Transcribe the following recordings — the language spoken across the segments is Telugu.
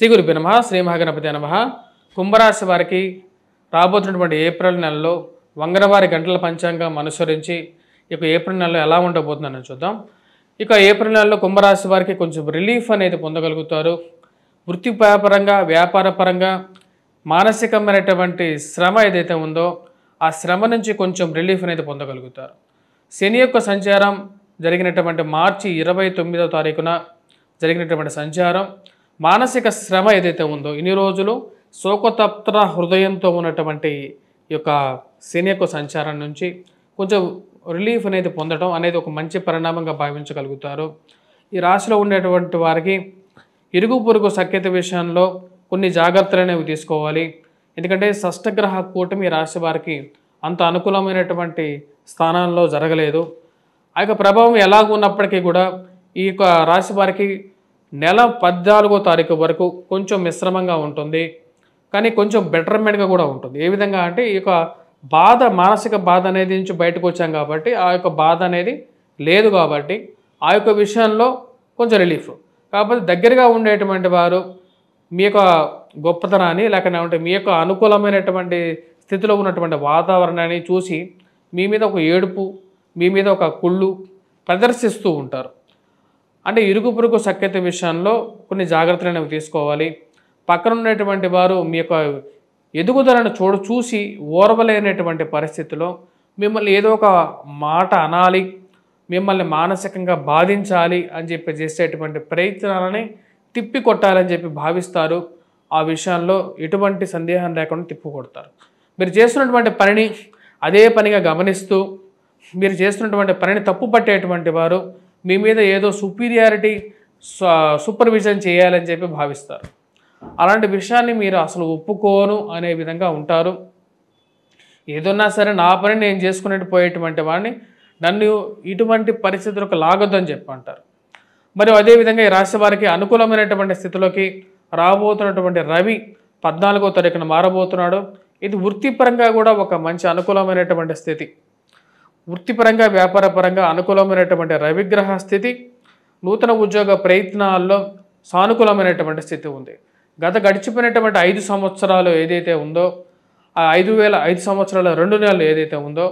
శ్రీ గురుభ్యో నమః. శ్రీ మహాగణపతి నమః. కుంభరాశి వారికి రాబోతున్నటువంటి ఏప్రిల్ నెలలో వంగరవారి గంటల పంచాంగం అనుసరించి ఇక ఏప్రిల్ నెలలో ఎలా ఉండబోతుందని చూద్దాం. ఇక ఏప్రిల్ నెలలో కుంభరాశి వారికి కొంచెం రిలీఫ్ అనేది పొందగలుగుతారు. వృత్తిపరంగా వ్యాపారపరంగా మానసికమైనటువంటి శ్రమ ఏదైతే ఉందో ఆ శ్రమ నుంచి కొంచెం రిలీఫ్ అనేది పొందగలుగుతారు. శని యొక్క సంచారం జరిగినటువంటి మార్చి 29వ తారీఖున జరిగినటువంటి సంచారం మానసిక శ్రమ ఏదైతే ఉందో ఇన్ని రోజులు శోకతప్త హృదయంతో ఉన్నటువంటి ఈ యొక్క శని యొక్క సంచారం నుంచి కొంచెం రిలీఫ్ అనేది పొందడం అనేది ఒక మంచి పరిణామంగా భావించగలుగుతారు. ఈ రాశిలో ఉండేటువంటి వారికి ఇరుగు పొరుగు సఖ్యత విషయంలో కొన్ని జాగ్రత్తలు అనేవి తీసుకోవాలి. ఎందుకంటే షష్టగ్రహ కూటమి రాశి వారికి అంత అనుకూలమైనటువంటి స్థానాల్లో జరగలేదు. ఆ యొక్క ప్రభావం ఎలాగ ఉన్నప్పటికీ కూడా ఈ యొక్క రాశి వారికి నెల 14వ తారీఖు వరకు కొంచెం మిశ్రమంగా ఉంటుంది, కానీ కొంచెం బెటర్మెంట్గా కూడా ఉంటుంది. ఏ విధంగా అంటే ఈ యొక్క బాధ, మానసిక బాధ అనేది నుంచి బయటకు వచ్చాం కాబట్టి ఆ యొక్క బాధ అనేది లేదు కాబట్టి ఆ యొక్క విషయంలో కొంచెం రిలీఫ్. కాకపోతే దగ్గరగా ఉండేటువంటి వారు మీ యొక్క గొప్పతనాన్ని లేకపోతే మీ యొక్క అనుకూలమైనటువంటి స్థితిలో ఉన్నటువంటి వాతావరణాన్ని చూసి మీ మీద ఒక ఏడుపు, మీ మీద ఒక కుళ్ళు ప్రదర్శిస్తూ ఉంటారు. అంటే ఇరుగు పొరుగు సఖ్యత విషయంలో కొన్ని జాగ్రత్తలు అనేవి తీసుకోవాలి. పక్కన ఉన్నటువంటి వారు మీ యొక్క ఎదుగుదలను చూసి ఓర్వలేనటువంటి పరిస్థితిలో మిమ్మల్ని ఏదో ఒక మాట అనాలి, మిమ్మల్ని మానసికంగా బాధించాలి అని చెప్పి చేసేటువంటి ప్రయత్నాలని తిప్పి కొట్టాలని చెప్పి భావిస్తారు. ఆ విషయాల్లో ఎటువంటి సందేహం లేకుండా తిప్పికొడతారు. మీరు చేస్తున్నటువంటి పనిని అదే పనిగా గమనిస్తూ మీరు చేస్తున్నటువంటి పనిని తప్పు పట్టేటువంటి వారు మీ మీద ఏదో సుపీరియారిటీ సూపర్విజన్ చేయాలని చెప్పి భావిస్తారు. అలాంటి విషయాన్ని మీరు అసలు ఒప్పుకోను అనే విధంగా ఉంటారు. ఏదన్నా సరే నా పని నేను చేసుకునేట్టు పోయేటువంటి వాడిని నన్ను ఇటువంటి పరిస్థితులకు లాగొద్దని చెప్పి అంటారు. మరియు అదేవిధంగా ఈ రాశి వారికి అనుకూలమైనటువంటి స్థితిలోకి రాబోతున్నటువంటి రవి 14వ తారీఖున మారబోతున్నాడు. ఇది వృత్తిపరంగా కూడా ఒక మంచి అనుకూలమైనటువంటి స్థితి. వృత్తిపరంగా వ్యాపారపరంగా అనుకూలమైనటువంటి రవిగ్రహ స్థితి నూతన ఉద్యోగ ప్రయత్నాల్లో సానుకూలమైనటువంటి స్థితి ఉంది. గడిచిపోయినటువంటి 5 సంవత్సరాలు ఏదైతే ఉందో ఆ 5 సంవత్సరాల 2 నెలలు ఏదైతే ఉందో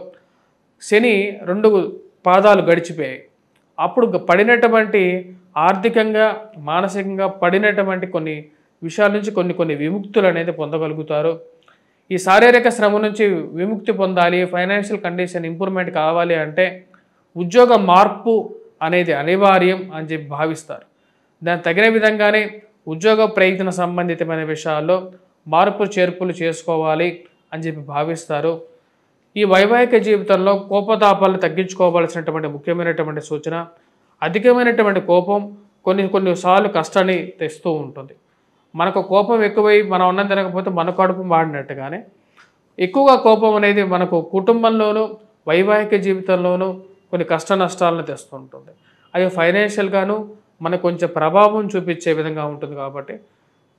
శని 2 పాదాలు గడిచిపోయాయి. అప్పుడు పడినటువంటి ఆర్థికంగా మానసికంగా పడినటువంటి కొన్ని విషయాల నుంచి కొన్ని విముక్తులు అనేది పొందగలుగుతారు. ఈ శారీరక శ్రమ నుంచి విముక్తి పొందాలి, ఫైనాన్షియల్ కండిషన్ ఇంప్రూవ్మెంట్ కావాలి అంటే ఉద్యోగ మార్పు అనేది అనివార్యం అని చెప్పి భావిస్తారు. దానికి తగిన విధంగానే ఉద్యోగ ప్రయత్న సంబంధితమైన విషయాల్లో మార్పు చేర్పులు చేసుకోవాలి అని చెప్పి భావిస్తారు. ఈ వైవాహిక జీవితంలో కోపతాపాలను తగ్గించుకోవాల్సినటువంటి ముఖ్యమైనటువంటి సూచన. అధికమైనటువంటి కోపం కొన్నిసార్లు కష్టాన్ని తెస్తూ ఉంటుంది. మనకు కోపం ఎక్కువై మనం అన్నం తినకపోతే మన కడుపు మాడినట్టుగానే ఎక్కువగా కోపం అనేది మనకు కుటుంబంలోనూ వైవాహిక జీవితంలోనూ కొన్ని కష్ట నష్టాలను తెస్తూ ఉంటుంది. అది ఫైనాన్షియల్గాను మనకు కొంచెం ప్రభావం చూపించే విధంగా ఉంటుంది. కాబట్టి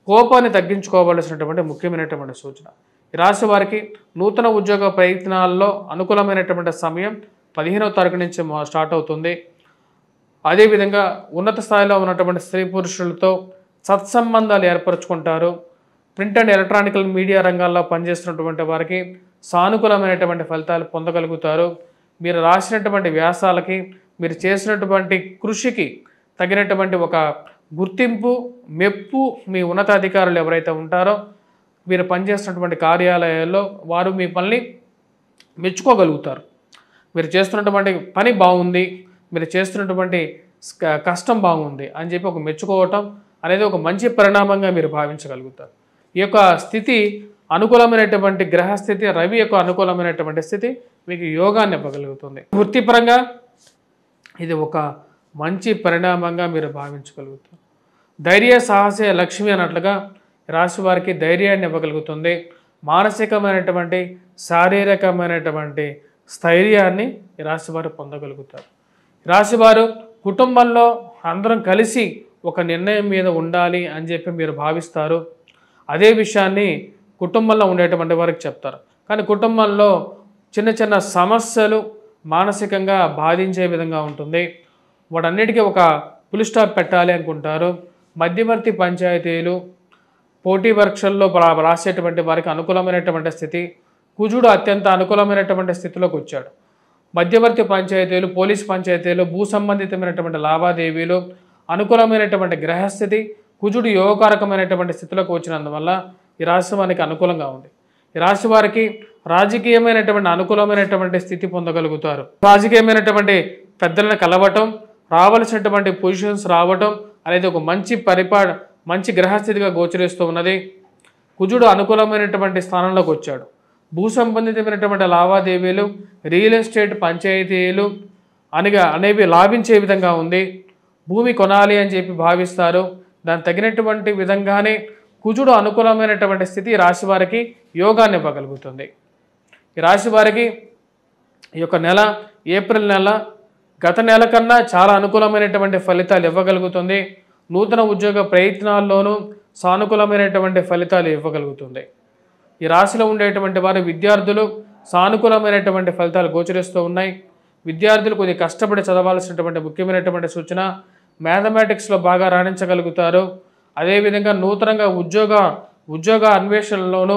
కోపాన్ని తగ్గించుకోవాల్సినటువంటి ముఖ్యమైనటువంటి సూచన. ఈ రాశి వారికి నూతన ఉద్యోగ ప్రయత్నాల్లో అనుకూలమైనటువంటి సమయం 15వ తారీఖు నుంచి స్టార్ట్ అవుతుంది. అదేవిధంగా ఉన్నత స్థాయిలో ఉన్నటువంటి స్త్రీ పురుషులతో సత్సంబంధాలు ఏర్పరచుకుంటారు. ప్రింట్ అండ్ ఎలక్ట్రానికల్ మీడియా రంగాల్లో పనిచేస్తున్నటువంటి వారికి సానుకూలమైనటువంటి ఫలితాలు పొందగలుగుతారు. మీరు రాసినటువంటి వ్యాసాలకి, మీరు చేసినటువంటి కృషికి తగినటువంటి ఒక గుర్తింపు, మెప్పు మీ ఉన్నతాధికారులు ఎవరైతే ఉంటారో మీరు పనిచేస్తున్నటువంటి కార్యాలయాల్లో వారు మీ పనిని మెచ్చుకోగలుగుతారు. మీరు చేస్తున్నటువంటి పని బాగుంది, మీరు చేస్తున్నటువంటి కష్టం బాగుంది అని చెప్పి ఒక మెచ్చుకోవటం అనేది ఒక మంచి పరిణామంగా మీరు భావించగలుగుతారు. ఈ యొక్క స్థితి అనుకూలమైనటువంటి గ్రహస్థితి, రవి యొక్క అనుకూలమైనటువంటి స్థితి మీకు యోగాన్ని ఇవ్వగలుగుతుంది. వృత్తిపరంగా ఇది ఒక మంచి పరిణామంగా మీరు భావించగలుగుతారు. ధైర్య సాహస లక్ష్మి అన్నట్లుగా రాశి వారికి ధైర్యాన్ని ఇవ్వగలుగుతుంది. మానసికమైనటువంటి శారీరకమైనటువంటి స్థైర్యాన్ని ఈ రాశి వారు పొందగలుగుతారు. రాశివారు కుటుంబంలో అందరం కలిసి ఒక నిర్ణయం మీద ఉండాలి అని చెప్పి మీరు భావిస్తారు. అదే విషయాన్ని కుటుంబంలో ఉండేటువంటి వారికి చెప్తారు. కానీ కుటుంబంలో చిన్న సమస్యలు మానసికంగా బాధించే విధంగా ఉంటుంది. వాటన్నిటికీ ఒక ఫుల్ స్టాప్ పెట్టాలి అనుకుంటారు. మధ్యవర్తి పంచాయతీలు పోటీ పరీక్షల్లో రాసేటువంటి వారికి అనుకూలమైనటువంటి స్థితి. కుజుడు అత్యంత అనుకూలమైనటువంటి స్థితిలోకి వచ్చాడు. మధ్యవర్తి పంచాయతీలు, పోలీస్ పంచాయతీలు, భూ సంబంధితమైనటువంటి లావాదేవీలు, అనుకూలమైనటువంటి గ్రహస్థితి, కుజుడు యోగకారకమైనటువంటి స్థితిలోకి వచ్చినందువల్ల ఈ రాశి వారికి అనుకూలంగా ఉంది. ఈ రాశి వారికి రాజకీయమైనటువంటి అనుకూలమైనటువంటి స్థితి పొందగలుగుతారు. రాజకీయమైనటువంటి పెద్దలను కలవటం, రావాల్సినటువంటి పొజిషన్స్ రావటం అనేది ఒక మంచి గ్రహస్థితిగా గోచరిస్తూ ఉన్నది. కుజుడు అనుకూలమైనటువంటి స్థానంలోకి వచ్చాడు. భూ సంబంధితమైనటువంటి లావాదేవీలు, రియల్ ఎస్టేట్ పంచాయతీలు అనేవి లాభించే విధంగా ఉంది. భూమి కొనాలి అని చెప్పి భావిస్తారు. దానికి తగినటువంటి విధంగానే కుజుడు అనుకూలమైనటువంటి స్థితి రాశి వారికి యోగాన్ని ఇవ్వగలుగుతుంది. ఈ రాశి వారికి ఈ యొక్క నెల, ఏప్రిల్ నెల గత నెల కన్నా చాలా అనుకూలమైనటువంటి ఫలితాలు ఇవ్వగలుగుతుంది. నూతన ఉద్యోగ ప్రయత్నాల్లోనూ సానుకూలమైనటువంటి ఫలితాలు ఇవ్వగలుగుతుంది. ఈ రాశిలో ఉండేటువంటి వారు విద్యార్థులు సానుకూలమైనటువంటి ఫలితాలు గోచరిస్తూ ఉన్నాయి. విద్యార్థులు కొద్దిగా కష్టపడి చదవాల్సినటువంటి ముఖ్యమైనటువంటి సూచన. మ్యాథమెటిక్స్లో బాగా రాణించగలుగుతారు. అదేవిధంగా నూతనంగా ఉద్యోగ అన్వేషణలోనూ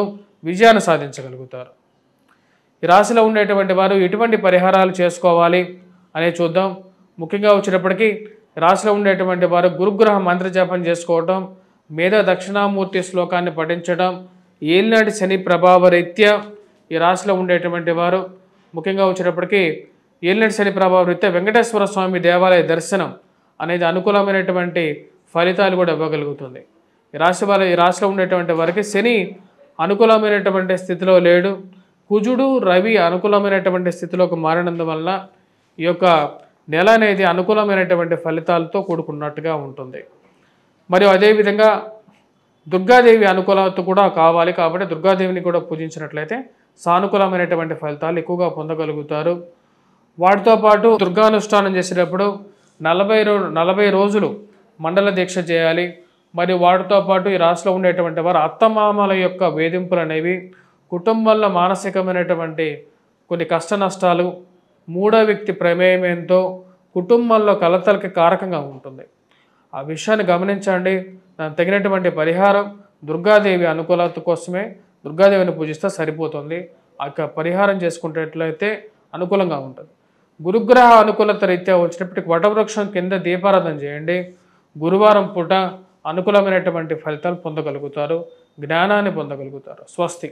విజయాన్ని సాధించగలుగుతారు. ఈ రాశిలో ఉండేటువంటి వారు ఎటువంటి పరిహారాలు చేసుకోవాలి అనేది చూద్దాం. ముఖ్యంగా వచ్చేటప్పటికీ రాశిలో ఉండేటువంటి వారు గురుగ్రహ మంత్ర జపం చేసుకోవటం, మేధ దక్షిణామూర్తి శ్లోకాన్ని పఠించడం, ఏలినాటి శని ప్రభావ రీత్యా ఈ రాశిలో ఉండేటువంటి వారు ముఖ్యంగా వచ్చేటప్పటికీ ఏలినాటి శని ప్రభావ రీత్యా వెంకటేశ్వర స్వామి దేవాలయ దర్శనం అనేది అనుకూలమైనటువంటి ఫలితాలు కూడా ఇవ్వగలుగుతుంది. ఈ రాశిలో ఉండేటువంటి వారికి శని అనుకూలమైనటువంటి స్థితిలో లేడు. కుజుడు, రవి అనుకూలమైనటువంటి స్థితిలోకి మారినందువల్ల ఈ యొక్క నెల అనేది అనుకూలమైనటువంటి ఫలితాలతో కూడుకున్నట్టుగా ఉంటుంది. మరియు అదేవిధంగా దుర్గాదేవి అనుకూలత కూడా కావాలి. కాబట్టి దుర్గాదేవిని కూడా పూజించినట్లయితే సానుకూలమైనటువంటి ఫలితాలు ఎక్కువగా పొందగలుగుతారు. వాటితో పాటు దుర్గానుష్ఠానం చేసేటప్పుడు 40 రోజులు మండల దీక్ష చేయాలి. మరియు వాటితో పాటు ఈ రాశిలో ఉండేటువంటి వారు అత్తమామల యొక్క వేధింపులు అనేవి, కుటుంబంలో మానసికమైనటువంటి కొన్ని కష్ట నష్టాలు, మూడో వ్యక్తి ప్రమేయంతో కుటుంబంలో కలతలకి కారకంగా ఉంటుంది. ఆ విషయాన్ని గమనించండి. దానికి తగినటువంటి పరిహారం దుర్గాదేవి అనుకూలత కోసమే దుర్గాదేవిని పూజిస్తే సరిపోతుంది. ఆ పరిహారం చేసుకునేట్లయితే అనుకూలంగా ఉంటుంది. గురుగ్రహ అనుకూలత రీత్యా వచ్చినప్పటికీ వటవృక్షం కింద దీపారాధన చేయండి. గురువారం పూట అనుకూలమైనటువంటి ఫలితాలు పొందగలుగుతారు, జ్ఞానాన్ని పొందగలుగుతారు. స్వస్తి.